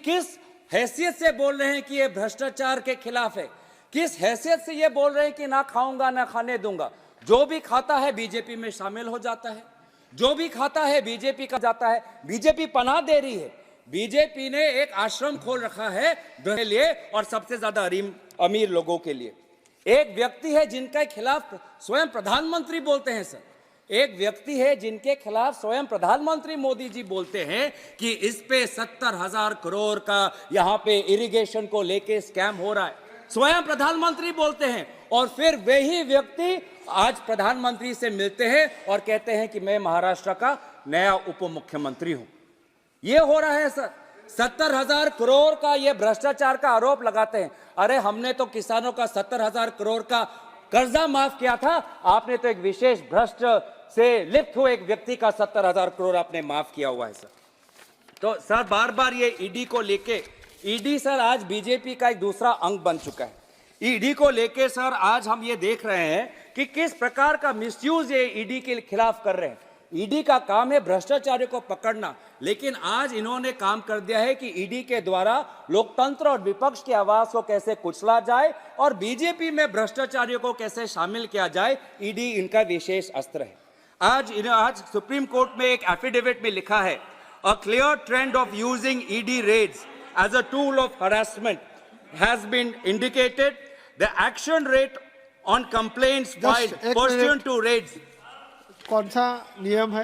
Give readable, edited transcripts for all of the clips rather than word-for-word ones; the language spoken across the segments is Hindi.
किस हैसियत से बोल रहे हैं कि ये भ्रष्टाचार के खिलाफ है, किस हैसियत से ये बोल रहे हैं कि ना खाऊंगा ना खाने दूंगा। जो भी खाता है बीजेपी में शामिल हो जाता है, जो भी खाता है बीजेपी का जाता है। बीजेपी पनाह दे रही है। बीजेपी ने एक आश्रम खोल रखा है के लिए और सबसे ज्यादा अमीर लोगों के लिए। एक व्यक्ति है जिनके खिलाफ स्वयं प्रधानमंत्री बोलते हैं सर, एक व्यक्ति है जिनके खिलाफ स्वयं प्रधानमंत्री मोदी जी बोलते हैं कि इस पे 70,000 करोड़ का यहाँ पे इरिगेशन को लेके स्कैम हो रहा है। स्वयं प्रधानमंत्री बोलते हैं और फिर वही व्यक्ति आज प्रधानमंत्री से मिलते हैं और कहते हैं कि मैं महाराष्ट्र का नया उप मुख्यमंत्री हूं। ये हो रहा है सर। 70,000 करोड़ का ये भ्रष्टाचार का आरोप लगाते हैं। अरे हमने तो किसानों का 70,000 करोड़ का कर्जा माफ किया था, आपने तो एक विशेष भ्रष्ट से लिप्त हुए एक व्यक्ति का 70,000 करोड़ आपने माफ किया हुआ है सर। तो सर बार बार ये ईडी को लेके, ईडी सर आज बीजेपी का एक दूसरा अंग बन चुका है। ईडी को लेके सर आज हम ये देख रहे हैं कि किस प्रकार का मिसयूज ये ईडी के खिलाफ कर रहे हैं। ईडी का काम है भ्रष्टाचारियों को पकड़ना, लेकिन आज इन्होंने काम कर दिया है कि ईडी के द्वारा लोकतंत्र और विपक्ष की आवाज को कैसे कुचला जाए और बीजेपी में भ्रष्टाचारियों को कैसे शामिल किया जाए। ईडी इनका विशेष अस्त्र है। आज सुप्रीम कोर्ट में एक एफिडेविट में लिखा है, a clear trend of using ED raids as a tool of harassment has been indicated. The action rate on complaints filed pursuant to raids. कौन सा नियम है?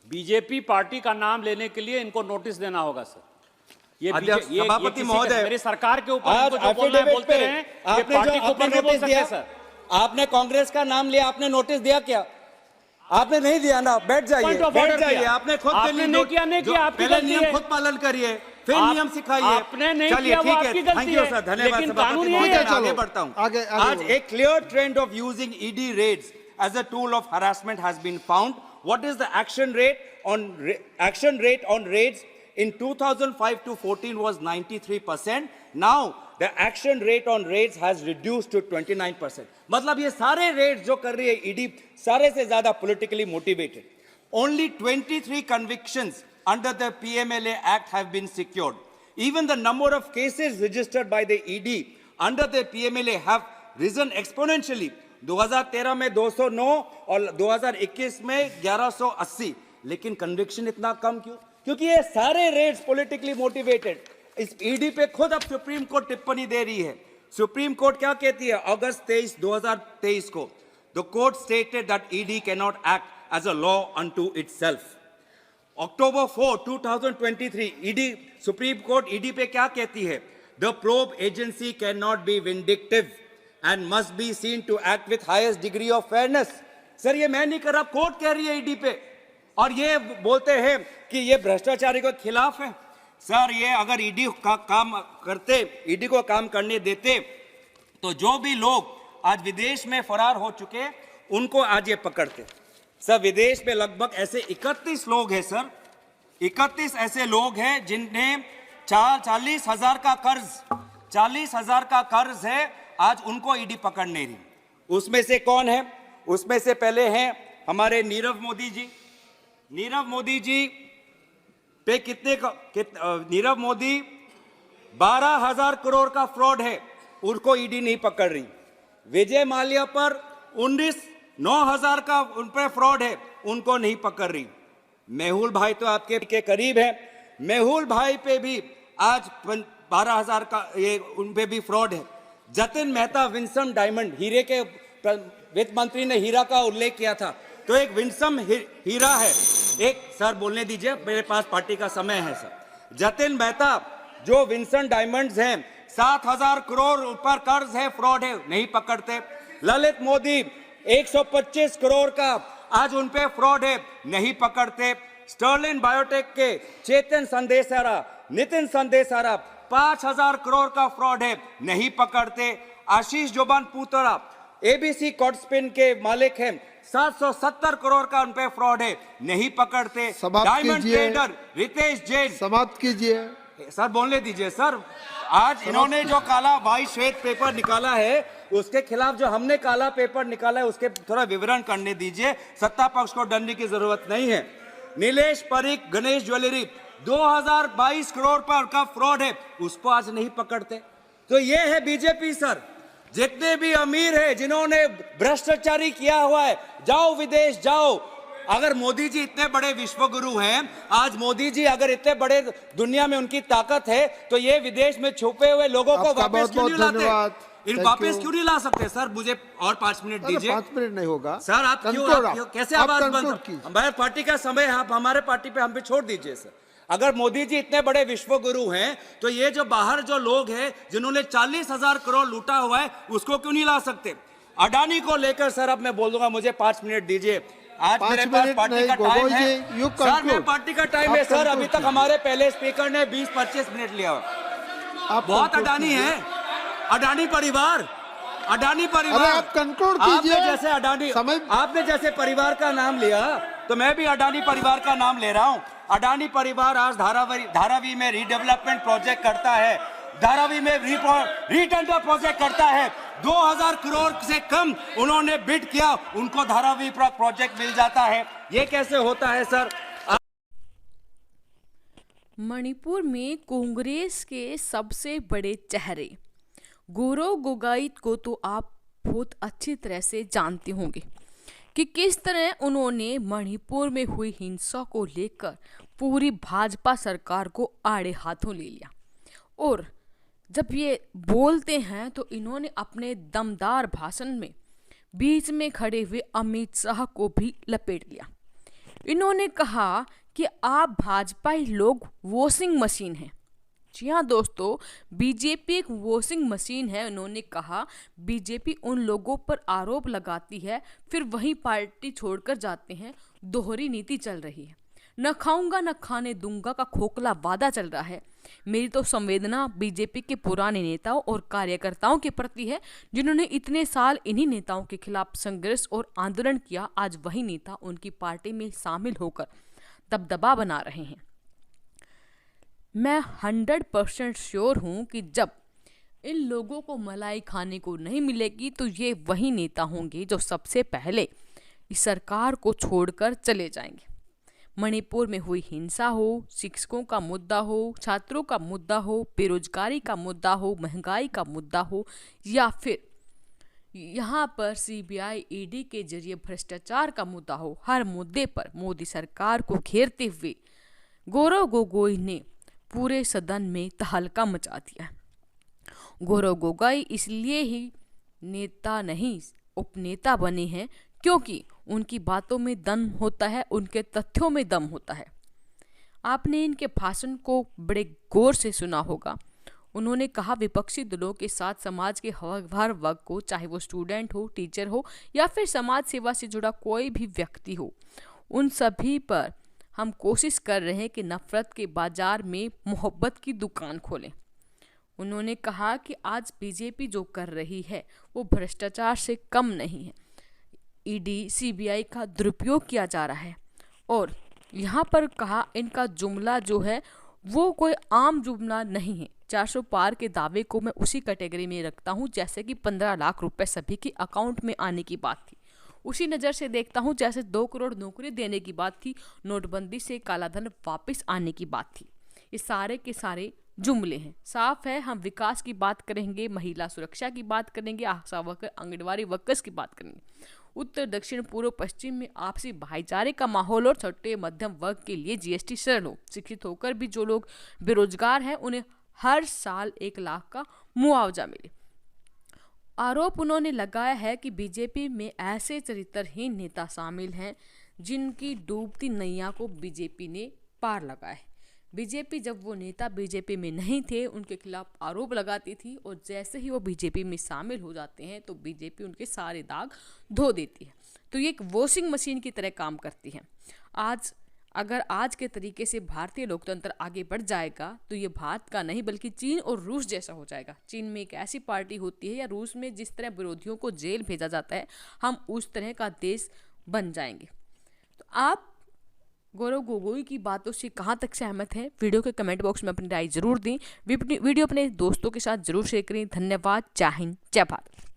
बीजेपी पार्टी का नाम लेने के लिए इनको नोटिस देना होगा सर। ये सभापति महोदय, मेरी सरकार के ऊपर इनको जो बोलना है बोलते रहे, ये पार्टी के ऊपर नहीं बोल सकते सर। आपने कांग्रेस का नाम लिया, आपने नोटिस दिया क्या? आपने नहीं दिया ना, बैठ जाइए, बैठ जाइए। आपने खुद नहीं किया, नहीं किया, आपकी गलती है। नियम खुद पालन करिए, फिर नियम सिखाइए। आपने नहीं किया, वो आपकी गलती है। सर, धन्यवाद। लेकिन कानून ये है। आगे बढ़ता हूं। आज एक clear trend of using ED raids as a tool of harassment has been found. What is the action rate on raids in 2005 to 14 was 93%. Now the action rate on raids has reduced to 29%. मतलब ये सारे raids जो कर रही है ईडी सारे से ज्यादा politically motivated. Only 23 convictions under the PMLA Act have been secured. Even the number of cases registered by the ED under the PMLA have risen exponentially. 2013 में 209 और 2021 में 1180, लेकिन कन्विक्शन इतना कम क्यों? क्योंकि ये सारे रेड्स पॉलिटिकली मोटिवेटेड। इस ईडी पे खुद अब सुप्रीम कोर्ट टिप्पणी दे रही है। सुप्रीम कोर्ट क्या कहती है? अगस्त 23, 2023 को the court stated that ED can not act as a law unto itself. October 4, 2023 ED Supreme Court ED पे क्या कहती है? The probe agency can not be vindictive and must be seen to act with highest degree of fairness. Sir ये मैं नहीं कर रहा, कोर्ट कह रही है ईडी पे, और ये बोलते हैं कि ये भ्रष्टाचारी के खिलाफ है। सर ये अगर ईडी का काम करते, ईडी को काम करने देते, तो जो भी लोग आज विदेश में फरार हो चुके उनको आज ये पकड़ते। सर विदेश में लगभग ऐसे 31 लोग हैं सर, 31 ऐसे लोग हैं जिन्हें 40,000 का कर्ज, 40,000 का कर्ज है, आज उनको ईडी पकड़ नहीं रही। उसमें से कौन है? उसमें से पहले हैं हमारे नीरव मोदी जी। नीरव मोदी जी पे नीरव मोदी 12,000 करोड़ का फ्रॉड है, उनको ईडी नहीं पकड़ रही। विजय माल्या पर 9,000 का उन पर फ्रॉड है, उनको नहीं पकड़ रही। मेहुल भाई तो आपके के करीब है, मेहुल भाई पे भी आज 12,000 का ये उन पे भी फ्रॉड है। जतिन मेहता विंसम डायमंड, हीरे के वित्त मंत्री ने हीरा का उल्लेख किया था, तो एक विंसम हीरा है। एक सर बोलने दीजिए, मेरे पास पार्टी का समय है सर। जतिन मेहता जो विंसम डायमंड्स हैं, 7,000 करोड़ ऊपर कर्ज है, फ्रॉड है, नहीं पकड़ते। ललित मोदी 125 करोड़ का आज उन पे फ्रॉड है, नहीं पकड़ते। स्टर्लिन बायोटेक के चेतन संदेशारा, नितिन संदेशारा 5,000 करोड़ का फ्रॉड है, नहीं पकड़ते। आशीष जोबान पुतरा एबीसी कॉर्डस्पिन के मालिक हैं, 770 करोड़ का उन पे फ्रॉड है, नहीं पकड़ते। डायमंड ट्रेडर रितेश जैन, समाप्त कीजिए सर, बोलने दीजिए सर। आज इन्होंने जो काला वाइट श्वेत पेपर निकाला है, उसके खिलाफ जो हमने काला पेपर निकाला है उसके थोड़ा विवरण करने दीजिए। सत्ता पक्ष को डरने की जरूरत नहीं है। नीलेश परीख गणेश ज्वेलरी 2022 करोड़ पर का फ्रॉड है, उसको आज नहीं पकड़ते। तो ये है बीजेपी सर। जितने भी अमीर है जिन्होंने भ्रष्टाचारी किया हुआ है, जाओ विदेश जाओ। अगर मोदी जी इतने बड़े विश्वगुरु हैं, आज मोदी जी अगर इतने बड़े दुनिया में उनकी ताकत है, तो ये विदेश में छुपे हुए लोगों को वापस क्यों नहीं लाते? इन वापस क्यों नहीं ला सकते सर? मुझे और 5 मिनट दीजिए। 5 मिनट नहीं होगा सर, आप क्यों कैसे आवाज बंद? हमारे पार्टी का समय है, आप हमारे पार्टी पे हम पे छोड़ दीजिए सर। अगर मोदी जी इतने बड़े विश्वगुरु हैं, तो ये जो बाहर जो लोग हैं जिन्होंने 40,000 करोड़ लूटा हुआ है, उसको क्यों नहीं ला सकते? अडानी को लेकर सर अब मैं बोल दूंगा, मुझे 5 मिनट दीजिए। आज मेरे पास पार्टी का टाइम है सर, मेरे पार्टी का टाइम है सर। अभी तक हमारे पहले स्पीकर ने 20-25 मिनट लिया। बहुत अडानी है, अडानी परिवार, अडानी परिवार। आप कंक्लूड कीजिए। जैसे अडानी, आपने जैसे परिवार का नाम लिया, तो मैं भी अडानी परिवार का नाम ले रहा हूं। अडानी परिवार आज धारावी में रीडेवलपमेंट प्रोजेक्ट करता है, धारावी में रीटेंडर प्रोजेक्ट करता है। 2000 करोड़ से कम उन्होंने बिड किया, उनको धारावी प्रोजेक्ट मिल जाता है। ये कैसे होता है सर? मणिपुर में कांग्रेस के सबसे बड़े चेहरे गौरव गोगोई को तो आप बहुत अच्छी तरह से जानते होंगे कि किस तरह उन्होंने मणिपुर में हुई हिंसा को लेकर पूरी भाजपा सरकार को आड़े हाथों ले लिया। और जब ये बोलते हैं तो इन्होंने अपने दमदार भाषण में बीच में खड़े हुए अमित शाह को भी लपेट लिया। इन्होंने कहा कि आप भाजपाई लोग वॉशिंग मशीन हैं। जी हाँ दोस्तों, बीजेपी एक वॉशिंग मशीन है। उन्होंने कहा बीजेपी उन लोगों पर आरोप लगाती है, फिर वहीं पार्टी छोड़कर जाते हैं। दोहरी नीति चल रही है। न खाऊंगा न खाने दूंगा का खोखला वादा चल रहा है। मेरी तो संवेदना बीजेपी के पुराने नेताओं और कार्यकर्ताओं के प्रति है, जिन्होंने इतने साल इन्हीं नेताओं के खिलाफ संघर्ष और आंदोलन किया। आज वही नेता उनकी पार्टी में शामिल होकर दबदबा बना रहे हैं। मैं 100% श्योर हूं कि जब इन लोगों को मलाई खाने को नहीं मिलेगी, तो ये वही नेता होंगे जो सबसे पहले इस सरकार को छोड़कर चले जाएंगे। मणिपुर में हुई हिंसा हो, शिक्षकों का मुद्दा हो, छात्रों का मुद्दा हो, बेरोजगारी का मुद्दा हो, महंगाई का मुद्दा हो, या फिर यहाँ पर सीबीआई ईडी के जरिए भ्रष्टाचार का मुद्दा हो, हर मुद्दे पर मोदी सरकार को घेरते हुए गौरव गोगोई ने पूरे सदन में तहलका मचा दिया। गौरव गोगोई इसलिए ही नेता नहीं उपनेता बने हैं क्योंकि उनकी बातों में दम होता है, उनके तथ्यों में दम होता है। आपने इनके भाषण को बड़े गौर से सुना होगा। उन्होंने कहा विपक्षी दलों के साथ समाज के हर वर्ग को, चाहे वो स्टूडेंट हो, टीचर हो या फिर समाज सेवा से जुड़ा कोई भी व्यक्ति हो, उन सभी पर हम कोशिश कर रहे हैं कि नफरत के बाजार में मोहब्बत की दुकान खोलें। उन्होंने कहा कि आज बीजेपी जो कर रही है वो भ्रष्टाचार से कम नहीं है। ईडी, सीबीआई का दुरुपयोग किया जा रहा है। और यहाँ पर कहा इनका जुमला जो है वो कोई आम जुमला नहीं है। 400 पार के दावे को मैं उसी कैटेगरी में रखता हूँ जैसे कि 15 लाख रुपए सभी के अकाउंट में आने की बात थी। उसी नज़र से देखता हूँ जैसे 2 करोड़ नौकरी देने की बात थी, नोटबंदी से कालाधन वापस आने की बात थी। ये सारे के सारे जुमले हैं। साफ है हम विकास की बात करेंगे, महिला सुरक्षा की बात करेंगे, आशा वर्कर, आंगनबाड़ी वर्कर्स की बात करेंगे। उत्तर, दक्षिण, पूर्व, पश्चिम में आपसी भाईचारे का माहौल और छोटे मध्यम वर्ग के लिए जीएसटी सरल हो। शिक्षित होकर भी जो लोग बेरोजगार हैं उन्हें हर साल 1 लाख का मुआवजा मिले। आरोप उन्होंने लगाया है कि बीजेपी में ऐसे चरित्रहीन नेता शामिल हैं जिनकी डूबती नैया को बीजेपी ने पार लगाया है। बीजेपी जब वो नेता बीजेपी में नहीं थे उनके खिलाफ आरोप लगाती थी, और जैसे ही वो बीजेपी में शामिल हो जाते हैं तो बीजेपी उनके सारे दाग धो देती है। तो ये एक वॉशिंग मशीन की तरह काम करती है। आज के तरीके से भारतीय लोकतंत्र आगे बढ़ जाएगा तो ये भारत का नहीं बल्कि चीन और रूस जैसा हो जाएगा। चीन में एक ऐसी पार्टी होती है या रूस में जिस तरह विरोधियों को जेल भेजा जाता है, हम उस तरह का देश बन जाएंगे। तो आप गौरव गोगोई की बातों से कहाँ तक सहमत हैं? वीडियो के कमेंट बॉक्स में अपनी राय जरूर दें। वीडियो अपने दोस्तों के साथ जरूर शेयर करें। धन्यवाद। जय हिंद, जय भारत।